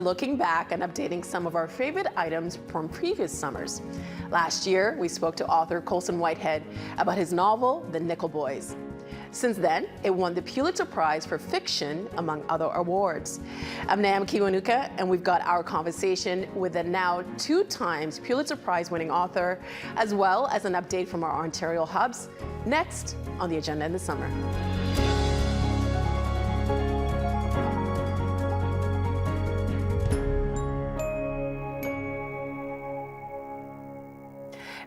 Looking back and updating some of our favorite items from previous summers. Last year, we spoke to author Colson Whitehead about his novel, The Nickel Boys. Since then, it won the Pulizer Prize for fiction, among other awards. I'm Nam Kiwanuka, and we've got our conversation with the now 2 times Pulitzer Prize-winning author, as well as an update from our Ontario hubs, next on the agenda in the summer.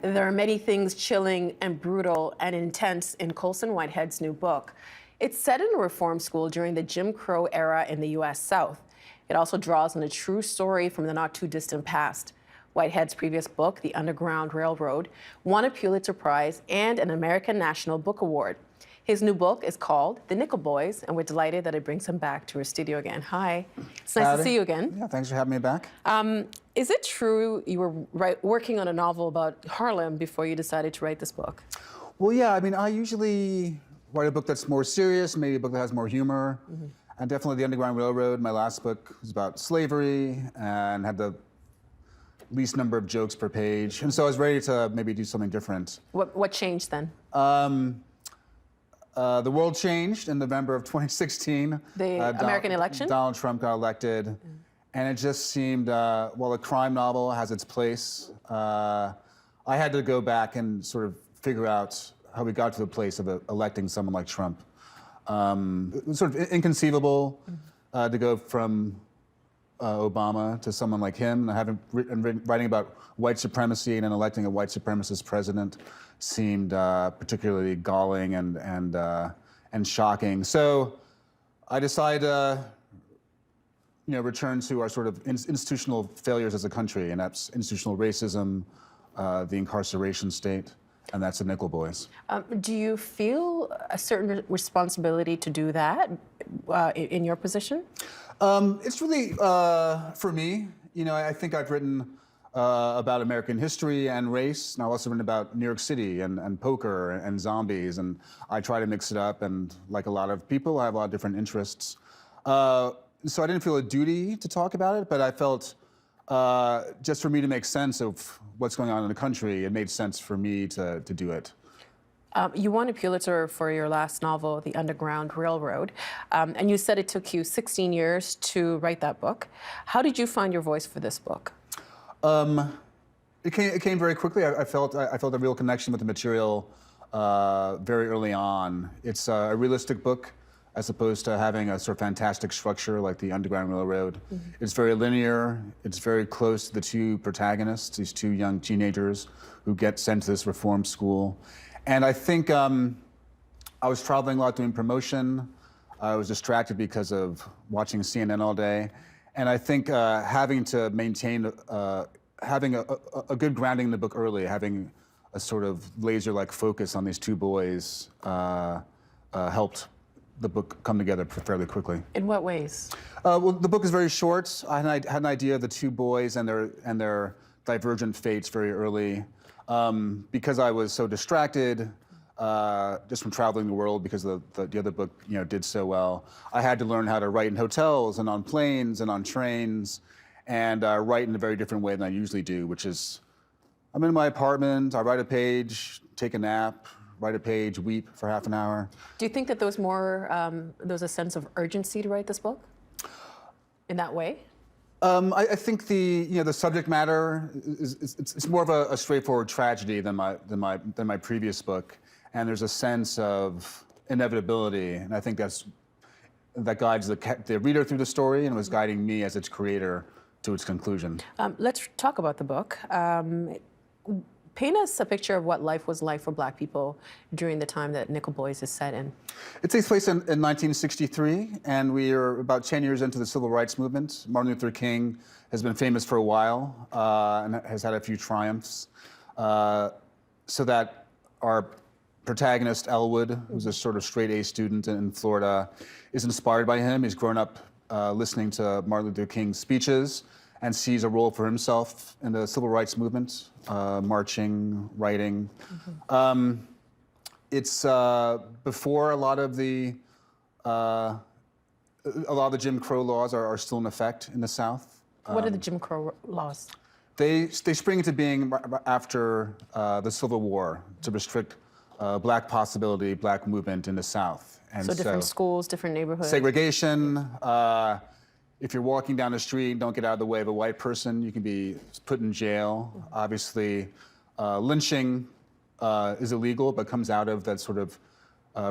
There are many things chilling and brutal and intense in Colson Whitehead's new book. It's set in a reform school during the Jim Crow era in the U.S. South. It also draws on a true story from the not-too-distant past. Whitehead's previous book, The Underground Railroad, won a Pulitzer Prize and an American National Book Award. His new book is called The Nickel Boys, and we're delighted that it brings him back to our studio again. Hi. It's nice to see you again. Yeah, thanks for having me back. Is it true you were working on a novel about Harlem before you decided to write this book? Well, yeah, I mean, I usually write a book that's more serious, maybe a book that has more humor. And definitely The Underground Railroad, my last book, was about slavery and had the least number of jokes per page. And so I was ready to maybe do something different. What changed then? The world changed in November of 2016. The American election? Donald Trump got elected. And it just seemed, while a crime novel has its place, I had to go back and sort of figure out how we got to the place of electing someone like Trump. It was sort of inconceivable to go from Obama to someone like him. I haven't writing about white supremacy and then electing a white supremacist president seemed particularly galling and shocking. So I decided return to our sort of institutional failures as a country, and that's institutional racism, the incarceration state, and that's the Nickel Boys. Do you feel a certain responsibility to do that in your position? It's really, for me, I think I've written about American history and race, and I've also written about New York City and poker and zombies, and I try to mix it up, and like a lot of people, I have a lot of different interests. So I didn't feel a duty to talk about it, but I felt just for me to make sense of what's going on in the country, it made sense for me to do it. You won a Pulitzer for your last novel, The Underground Railroad, and you said it took you 16 years to write that book. How did you find your voice for this book? It came very quickly. I felt a real connection with the material very early on. It's a realistic book, as opposed to having a sort of fantastic structure like The Underground Railroad. It's very linear. It's very close to the 2 protagonists, these 2 young teenagers who get sent to this reform school. And I think I was traveling a lot doing promotion. I was distracted because of watching CNN all day. And I think having to maintain, having a good grounding in the book early, having a sort of laser-like focus on these 2 boys helped the book come together fairly quickly. In what ways? Well, the book is very short. I had an idea of the 2 boys and their divergent fates very early. Because I was so distracted just from traveling the world, because the other book did so well, I had to learn how to write in hotels and on planes and on trains, and write in a very different way than I usually do, which is I'm in my apartment, I write a page, take a nap, write a page, weep for half an hour. Do you think that there was a sense of urgency to write this book in that way? I think the subject matter it's more of a straightforward tragedy than my previous book, and there's a sense of inevitability, and I think that guides the reader through the story and was guiding me as its creator to its conclusion. Let's talk about the book. Paint us a picture of what life was like for Black people during the time that Nickel Boys is set in. It takes place in 1963, and we are about 10 years into the civil rights movement. Martin Luther King has been famous for a while and has had a few triumphs. So that our protagonist, Elwood, who's a sort of straight-A student in Florida, is inspired by him. He's grown up listening to Martin Luther King's speeches and sees a role for himself in the civil rights movement, marching, writing. It's before a lot of the Jim Crow laws are still in effect in the South. What are the Jim Crow laws? They spring into being after the Civil War to restrict black possibility, black movement in the South. And So different schools, different neighborhoods. Segregation. If you're walking down the street, don't get out of the way of a white person, you can be put in jail. Obviously, lynching is illegal, but comes out of that sort of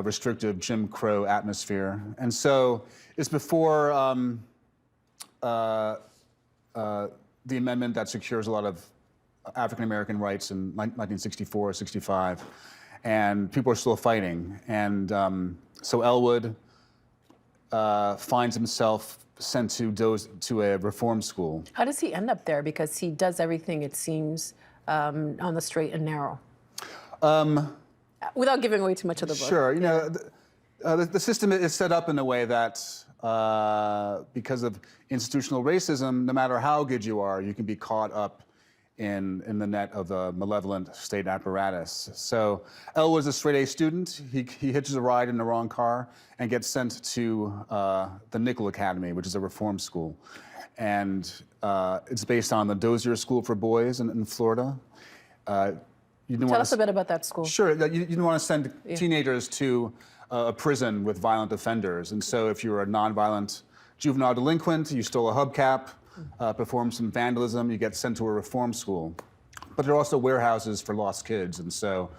restrictive Jim Crow atmosphere. And so it's before the amendment that secures a lot of African-American rights in 1964, 65, and people are still fighting. And so Elwood finds himself sent to a reform school. How does he end up there? Because he does everything, it seems, on the straight and narrow. Without giving away too much of the book. Sure. You know, the system is set up in a way that because of institutional racism, no matter how good you are, you can be caught up in the net of the malevolent state apparatus. So Elwood's a straight-A student. He hitches a ride in the wrong car and gets sent to the Nickel Academy, which is a reform school. And it's based on the Dozier School for Boys in Florida. Tell us a bit about that school. Sure. You didn't want to send teenagers to a prison with violent offenders. And so if you're a nonviolent juvenile delinquent, you stole a hubcap, performed some vandalism, you get sent to a reform school. But there are also warehouses for lost kids. And so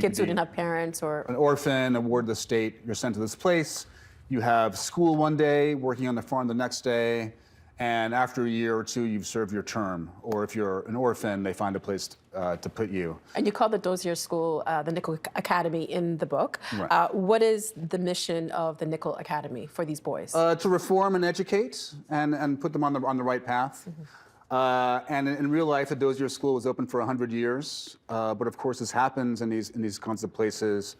kids who didn't have parents or an orphan, a ward of the state, you're sent to this place. You have school one day, working on the farm the next day. And after a year or two, you've served your term. Or if you're an orphan, they find a place to put you. And you call the Dozier School the Nickel Academy in the book. Right. What is the mission of the Nickel Academy for these boys? To reform and educate and put them on the right path. And in real life, the Dozier School was open for 100 years. But of course, this happens in these kinds of places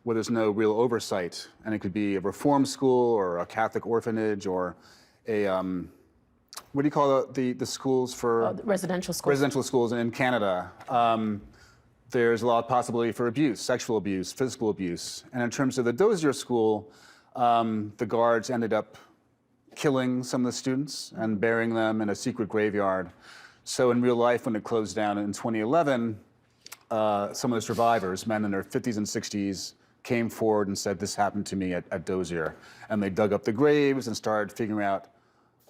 where there's no real oversight. And it could be a reform school or a Catholic orphanage or a what do you call the schools for? Residential schools. Residential schools in Canada. There's a lot of possibility for abuse, sexual abuse, physical abuse. And in terms of the Dozier School, the guards ended up killing some of the students and burying them in a secret graveyard. So in real life, when it closed down in 2011, some of the survivors, men in their 50s and 60s, came forward and said, this happened to me at Dozier. And they dug up the graves and started figuring out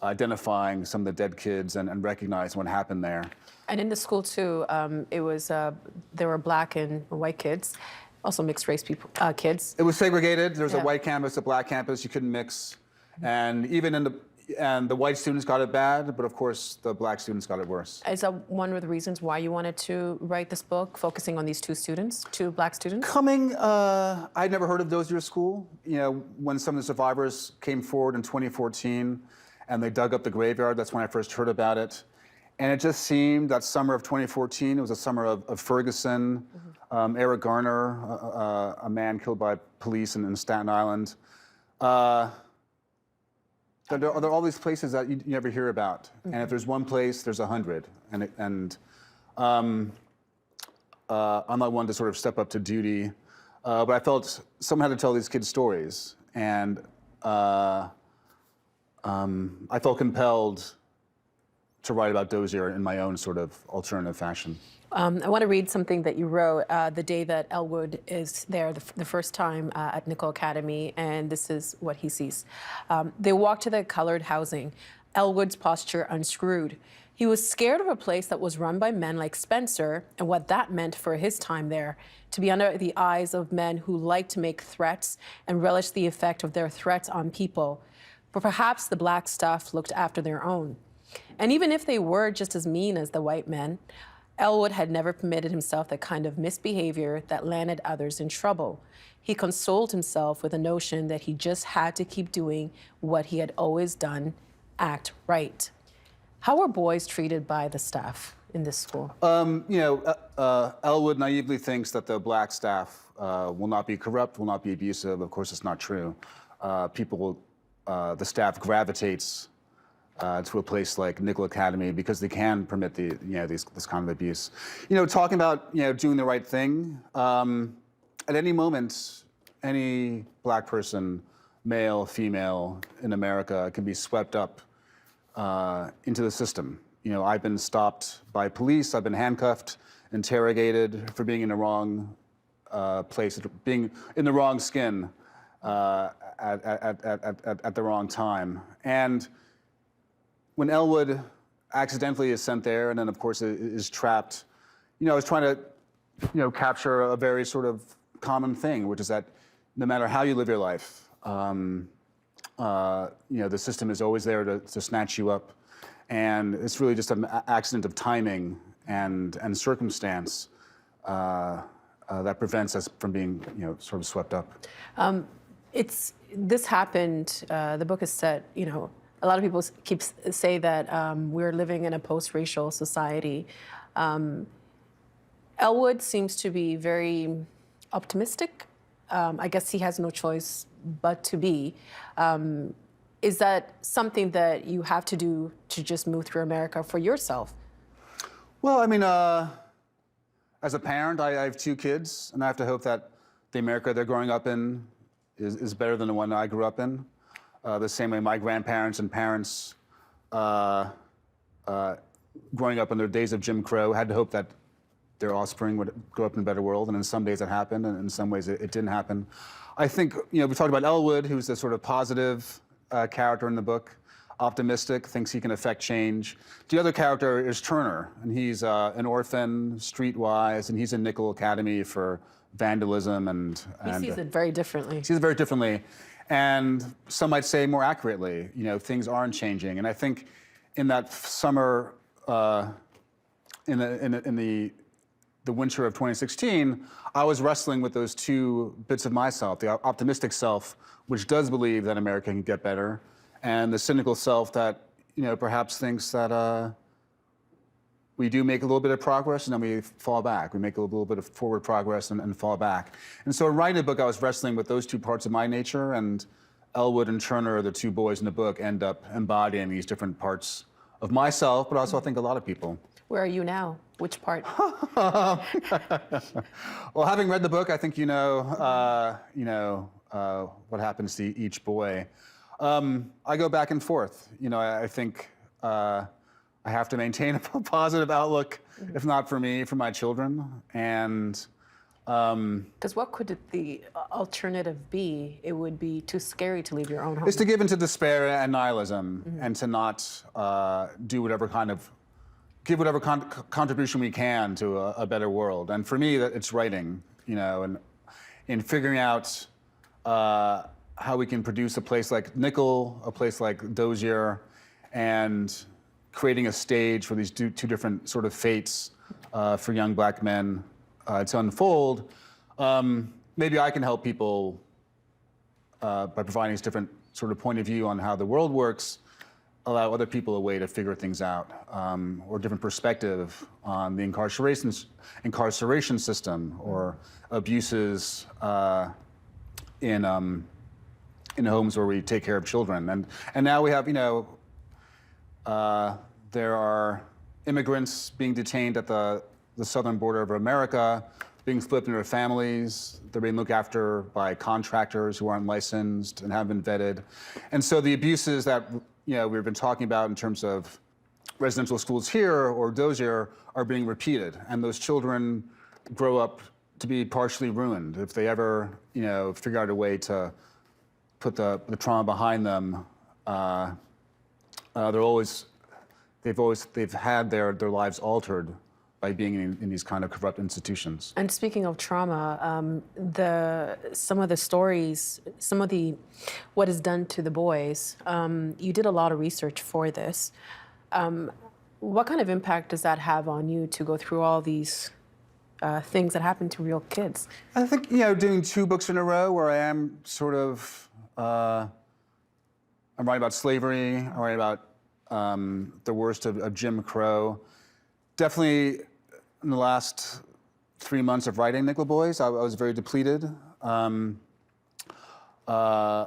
identifying some of the dead kids and recognizing what happened there. And in the school too, it was there were black and white kids, also mixed race people, kids. It was segregated. There was a white campus, a black campus. You couldn't mix, and even the white students got it bad, but of course the black students got it worse. Is that one of the reasons why you wanted to write this book, focusing on these two black students? I'd never heard of Dozier School. You know, when some of the survivors came forward in 2014. And they dug up the graveyard. That's when I first heard about it. And it just seemed that summer of 2014, it was a summer of Ferguson, Eric Garner, a man killed by police in Staten Island. There are all these places that you never hear about. And if there's one place, there's 100. And I'm not one to sort of step up to duty, but I felt someone had to tell these kids stories. And I felt compelled to write about Dozier in my own sort of alternative fashion. I want to read something that you wrote the day that Elwood is there the first time at Nickel Academy, and this is what he sees. They walk to the colored housing. Elwood's posture unscrewed. He was scared of a place that was run by men like Spencer and what that meant for his time there, to be under the eyes of men who liked to make threats and relish the effect of their threats on people. But perhaps the black stuff looked after their own. And even if they were just as mean as the white men, Elwood had never permitted himself the kind of misbehavior that landed others in trouble. He consoled himself with the notion that he just had to keep doing what he had always done, act right. How were boys treated by the staff in this school? Elwood naively thinks that the black staff will not be corrupt, will not be abusive. Of course, it's not true. The staff gravitates to a place like Nickel Academy because they can permit this kind of abuse. Talking about doing the right thing. At any moment, any black person, male, female, in America, can be swept up into the system. You know, I've been stopped by police, I've been handcuffed, interrogated for being in the wrong place, being in the wrong skin at the wrong time. And when Elwood accidentally is sent there and then of course is trapped, you know, I was trying to, you know, capture a very sort of common thing, which is that no matter how you live your life, you know, the system is always there to snatch you up. And it's really just an accident of timing and circumstance that prevents us from being, you know, sort of swept up. This happened, the book is set, you know, a lot of people say that we're living in a post-racial society. Elwood seems to be very optimistic. I guess he has no choice but to be. Is that something that you have to do to just move through America for yourself? Well, I mean, as a parent, I have 2 kids, and I have to hope that the America they're growing up in is better than the one I grew up in. The same way my grandparents and parents growing up in their days of Jim Crow had to hope that their offspring would grow up in a better world, and in some days it happened, and in some ways it didn't happen. I think, you know, we talked about Elwood, who's the sort of positive character in the book, optimistic, thinks he can affect change. The other character is Turner, and he's an orphan, streetwise, and he's in Nickel Academy for vandalism and He sees it very differently. Sees it very differently, and some might say more accurately, you know, things aren't changing. And I think in that summer, in the winter of 2016, I was wrestling with those 2 bits of myself, the optimistic self, which does believe that America can get better, and the cynical self that, you know, perhaps thinks that we do make a little bit of progress and then we fall back. We make a little bit of forward progress and fall back. And so in writing the book, I was wrestling with those 2 parts of my nature, and Elwood and Turner, the 2 boys in the book, end up embodying these different parts of myself, but also I think a lot of people. Where are you now? Which part? Well, having read the book, I think you know what happens to each boy. I go back and forth. You know, I think I have to maintain a positive outlook, if not for me, for my children. And because what could the alternative be? It would be too scary to leave your own home. It's to give into despair and nihilism, and to not do whatever kind of give whatever contribution we can to a better world. And for me, it's writing, you know, and in figuring out how we can produce a place like Nickel, a place like Dozier, and creating a stage for these 2 different sort of fates for young Black men to unfold. Maybe I can help people by providing this different sort of point of view on how the world works, allow other people a way to figure things out, or different perspective on the incarceration system, or abuses in homes where we take care of children. And now we have, you know, there are immigrants being detained at the southern border of America, being split into their families. They're being looked after by contractors who aren't licensed and haven't been vetted. And so the abuses that, you know, we've been talking about in terms of residential schools here or Dozier are being repeated. And those children grow up to be partially ruined. If they ever, you know, figure out a way to put the trauma behind them, they've had their lives altered by being in these kind of corrupt institutions. And speaking of trauma, some of the stories, what is done to the boys, you did a lot of research for this. What kind of impact does that have on you to go through all these things that happen to real kids? I think, you know, doing 2 books in a row where I am sort of, I'm writing about slavery, I'm writing about the worst of Jim Crow. Definitely in the last 3 months of writing Nickel Boys, I was very depleted. I'm very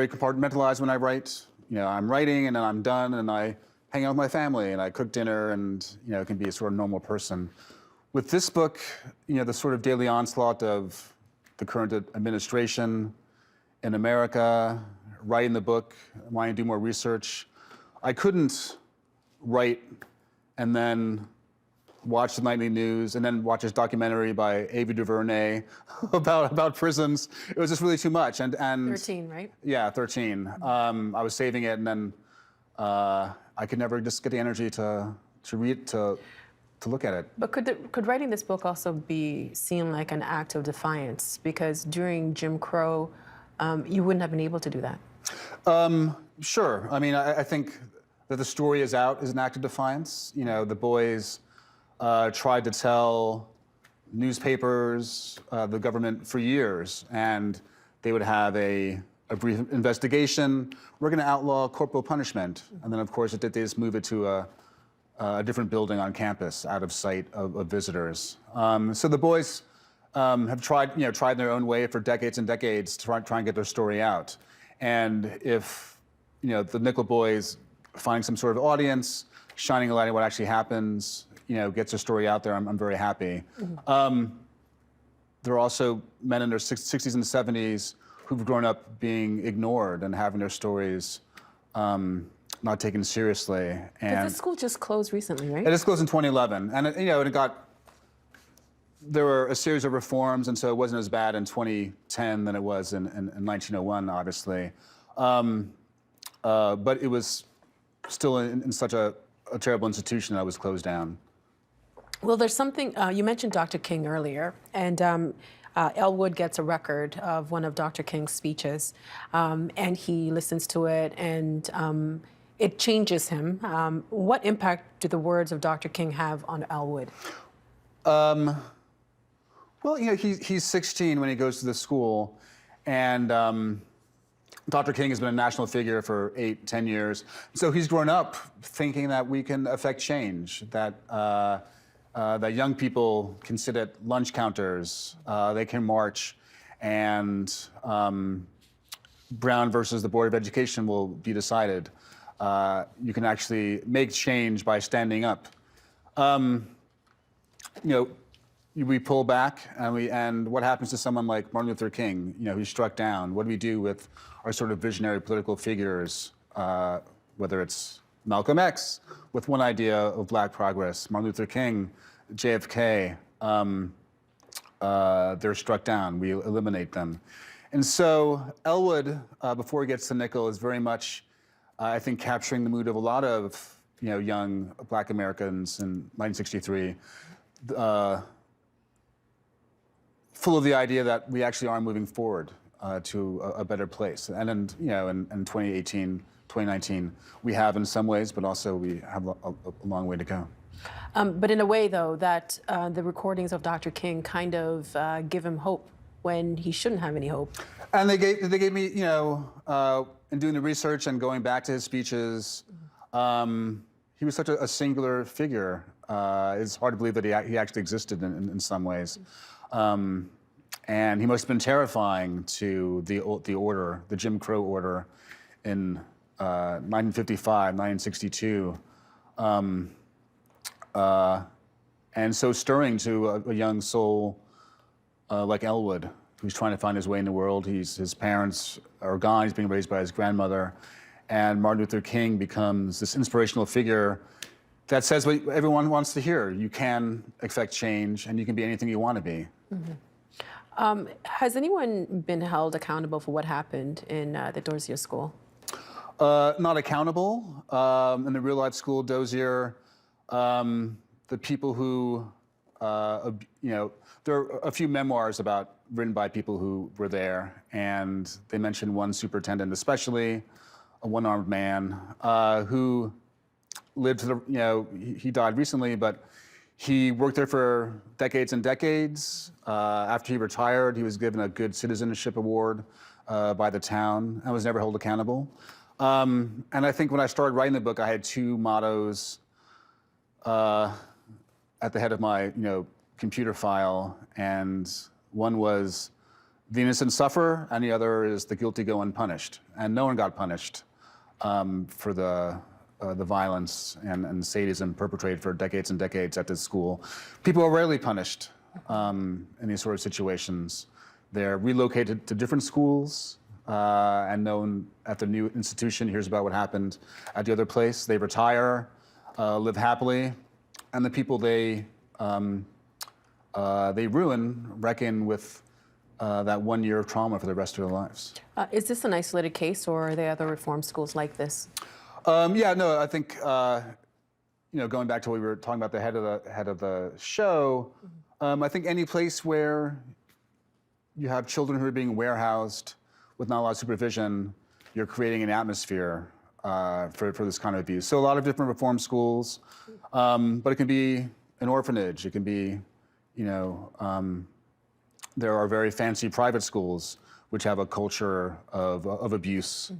compartmentalized when I write. You know, I'm writing and then I'm done and I hang out with my family and I cook dinner and, you know, can be a sort of normal person. With this book, you know, the sort of daily onslaught of the current administration in America, writing the book, wanting to do more research, I couldn't write and then watch the nightly news and then watch this documentary by Ava DuVernay about prisons. It was just really too much. And 13, right? Yeah, 13. I was saving it, and then I could never just get the energy to read to look at it. But could writing this book also be seen like an act of defiance? Because during Jim Crow, you wouldn't have been able to do that. Sure. I mean, I think that the story is out is an act of defiance. You know, the boys tried to tell newspapers, the government for years, and they would have a brief investigation. We're going to outlaw corporal punishment, and then of course they just move it to a different building on campus, out of sight of visitors. So the boys have tried in their own way for decades and decades to try and get their story out. And if the Nickel boys find some sort of audience, shining a light on what actually happens, gets their story out there, I'm very happy. There are also men in their 60s and 70s who've grown up being ignored and having their stories not taken seriously. Because the school just closed recently, right? It just closed in 2011, and there were a series of reforms, and so it wasn't as bad in 2010 than it was in 1901, obviously. But it was still in such a terrible institution that was closed down. Well, there's something, you mentioned Dr. King earlier, and Elwood gets a record of one of Dr. King's speeches, and he listens to it, and it changes him. What impact do the words of Dr. King have on Elwood? Well, he's 16 when he goes to the school, and Dr. King has been a national figure for 8-10 years. So he's grown up thinking that we can affect change, that young people can sit at lunch counters, they can march, and Brown versus the Board of Education will be decided. You can actually make change by standing up. We pull back, and what happens to someone like Martin Luther King, who's struck down? What do we do with our sort of visionary political figures, whether it's Malcolm X, with one idea of black progress, Martin Luther King, JFK, they're struck down. We eliminate them. And so Elwood, before he gets to Nickel, is very much, I think, capturing the mood of a lot of young black Americans in 1963, full of the idea that we actually are moving forward to a better place. And in 2018, 2019, we have in some ways, but also we have a long way to go. But in a way, though, that the recordings of Dr. King kind of give him hope when he shouldn't have any hope. And they gave me, in doing the research and going back to his speeches, he was such a singular figure. It's hard to believe that he actually existed in some ways. And he must have been terrifying to the order, the Jim Crow order, in 1955, 1962. And so stirring to a young soul like Elwood, who's trying to find his way in the world. His parents are gone. He's being raised by his grandmother. And Martin Luther King becomes this inspirational figure that says what everyone wants to hear. You can affect change, and you can be anything you want to be. Mm-hmm. Has anyone been held accountable for what happened in the Dozier school? Not accountable. In the real-life school, Dozier, the people who, there are a few memoirs written by people who were there, and they mentioned one superintendent, especially a one-armed man who lived to he died recently, but he worked there for decades and decades. After he retired, he was given a Good Citizenship Award by the town and was never held accountable. And I think when I started writing the book, I had two mottos at the head of my computer file, and one was the innocent suffer, and the other is the guilty go unpunished. And no one got punished for the violence and sadism perpetrated for decades and decades at this school. People are rarely punished in these sort of situations. They're relocated to different schools. and no one at the new institution hears about what happened at the other place. They retire, live happily, and the people they ruin reckon with that 1 year of trauma for the rest of their lives. Is this an isolated case, or are there other reform schools like this? Yeah, no, I think going back to what we were talking about, the head of the show. I think any place where you have children who are being warehoused with not a lot of supervision, you're creating an atmosphere for this kind of abuse. So a lot of different reform schools, but it can be an orphanage. It can be, there are very fancy private schools which have a culture of abuse.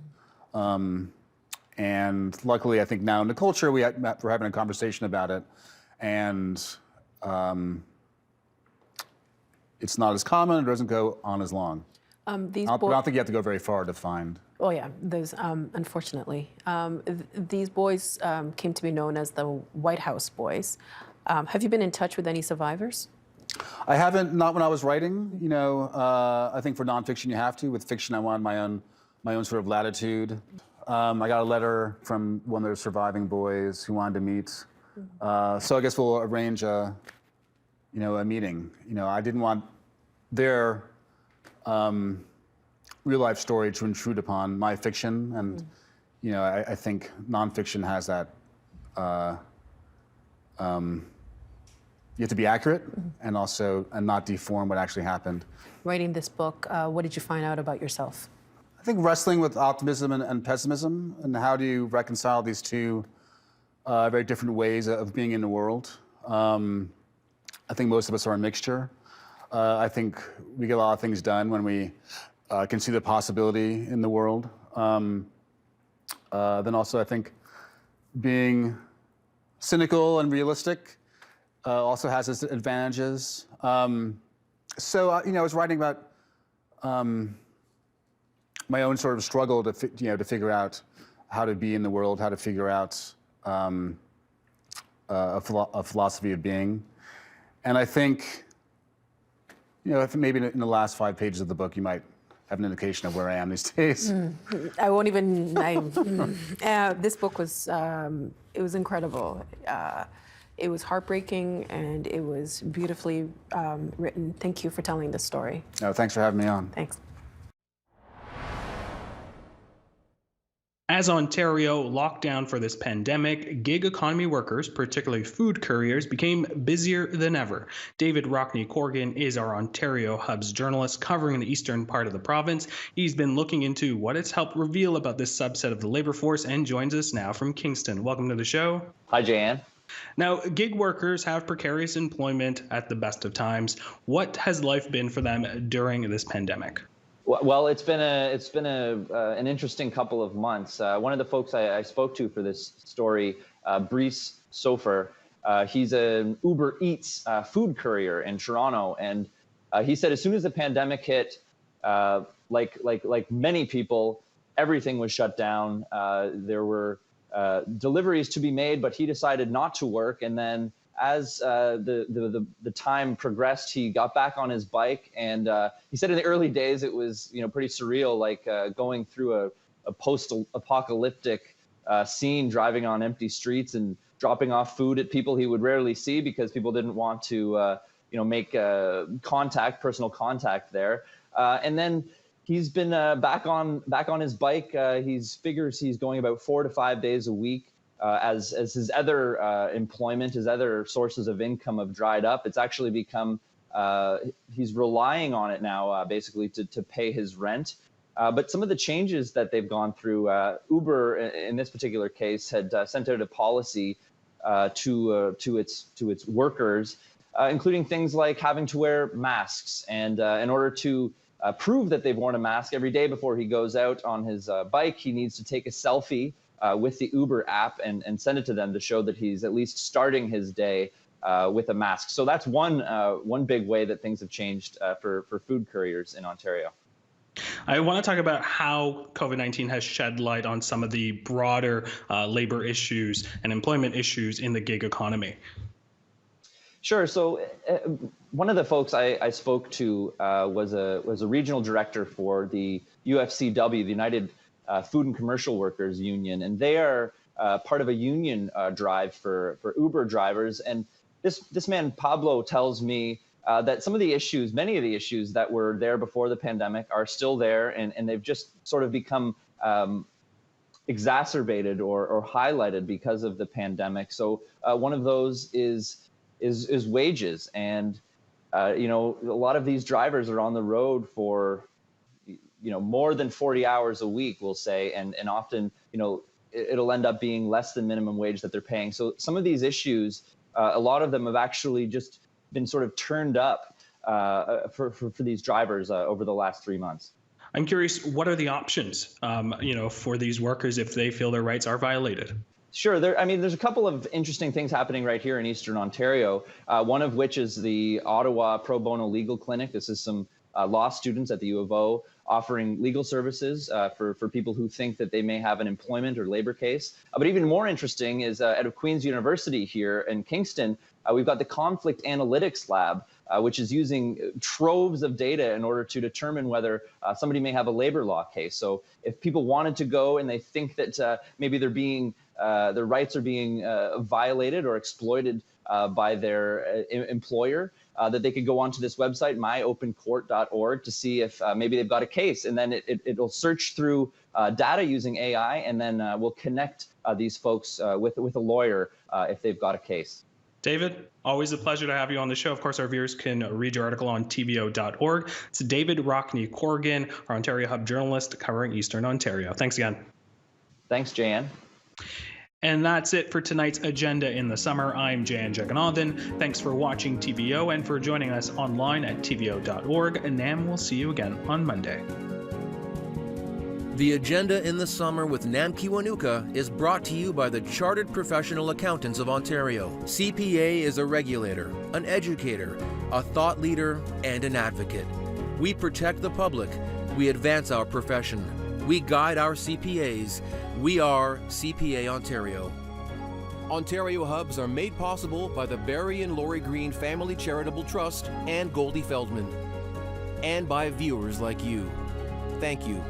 And luckily, I think now in the culture, we're having a conversation about it, and it's not as common. It doesn't go on as long. I don't think you have to go very far to find. Oh yeah, there's unfortunately these boys came to be known as the White House Boys. Have you been in touch with any survivors? I haven't. Not when I was writing. I think for nonfiction you have to. With fiction, I wanted my own sort of latitude. I got a letter from one of the surviving boys who wanted to meet. So I guess we'll arrange a meeting. I didn't want their real life story to intrude upon my fiction, and I think nonfiction has that. You have to be accurate and not deform what actually happened. Writing this book, what did you find out about yourself? I think wrestling with optimism and pessimism, and how do you reconcile these two very different ways of being in the world. I think most of us are a mixture. I think we get a lot of things done when we can see the possibility in the world. Then also I think being cynical and realistic also has its advantages. So I was writing about my own sort of struggle to figure out how to be in the world, how to figure out a philosophy of being. And I think, maybe in the last 5 pages of the book, you might have an indication of where I am these days. I won't even. This book was it was incredible. It was heartbreaking, and it was beautifully written. Thank you for telling this story. No, thanks for having me on. Thanks. As Ontario locked down for this pandemic, gig economy workers, particularly food couriers, became busier than ever. David Rockne Corrigan is our Ontario Hub's journalist covering the eastern part of the province. He's been looking into what it's helped reveal about this subset of the labor force and joins us now from Kingston. Welcome to the show. Hi, Jan. Now, gig workers have precarious employment at the best of times. What has life been for them during this pandemic? Well, it's been an interesting couple of months. One of the folks I spoke to for this story, Brice Sofer, he's an Uber Eats food courier in Toronto, and he said as soon as the pandemic hit, like many people, everything was shut down. There were deliveries to be made, but he decided not to work, and then as the time progressed, he got back on his bike, and he said in the early days it was pretty surreal, like going through a post-apocalyptic scene, driving on empty streets and dropping off food at people he would rarely see because people didn't want to make personal contact there. And then he's been back on his bike. Figures he's going about 4 to 5 days a week. As his other employment, his other sources of income have dried up, it's actually become, he's relying on it now basically to pay his rent. But some of the changes that they've gone through, Uber in this particular case had sent out a policy to its workers, including things like having to wear masks. And in order to prove that they've worn a mask every day before he goes out on his bike, he needs to take a selfie with the Uber app and send it to them to show that he's at least starting his day with a mask. So that's one big way that things have changed for food couriers in Ontario. I want to talk about how COVID-19 has shed light on some of the broader labor issues and employment issues in the gig economy. Sure. So one of the folks I spoke to was a regional director for the UFCW, the United Food and Commercial Workers Union, and they are part of a union drive for Uber drivers. And this man Pablo tells me that some of the issues, many of the issues that were there before the pandemic, are still there, and they've just sort of become exacerbated or highlighted because of the pandemic. So one of those is wages, and a lot of these drivers are on the road for more than 40 hours a week, we'll say, and often it'll end up being less than minimum wage that they're paying. So some of these issues, a lot of them have actually just been sort of turned up for these drivers over the last 3 months. I'm curious, what are the options, for these workers if they feel their rights are violated? Sure. There's a couple of interesting things happening right here in Eastern Ontario, one of which is the Ottawa Pro Bono Legal Clinic. This is some law students at the U of O offering legal services for people who think that they may have an employment or labor case. But even more interesting is out of Queen's University here in Kingston, we've got the Conflict Analytics Lab, which is using troves of data in order to determine whether somebody may have a labor law case. So if people wanted to go and they think that maybe their rights are being violated or exploited by their employer, that they could go onto this website, myopencourt.org, to see if maybe they've got a case. And then it'll search through data using AI, and then we'll connect these folks with a lawyer if they've got a case. David, always a pleasure to have you on the show. Of course, our viewers can read your article on tbo.org. It's David Rockne Corrigan, our Ontario Hub journalist covering Eastern Ontario. Thanks again. Thanks, Jan. And that's it for tonight's Agenda in the Summer. I'm Jan Jaganathan. Thanks for watching TBO and for joining us online at tbo.org. And Nam will see you again on Monday. The Agenda in the Summer with Nam Kiwanuka is brought to you by the Chartered Professional Accountants of Ontario. CPA is a regulator, an educator, a thought leader, and an advocate. We protect the public. We advance our profession. We guide our CPAs. We are CPA Ontario. Ontario Hubs are made possible by the Barry and Laurie Green Family Charitable Trust and Goldie Feldman, and by viewers like you. Thank you.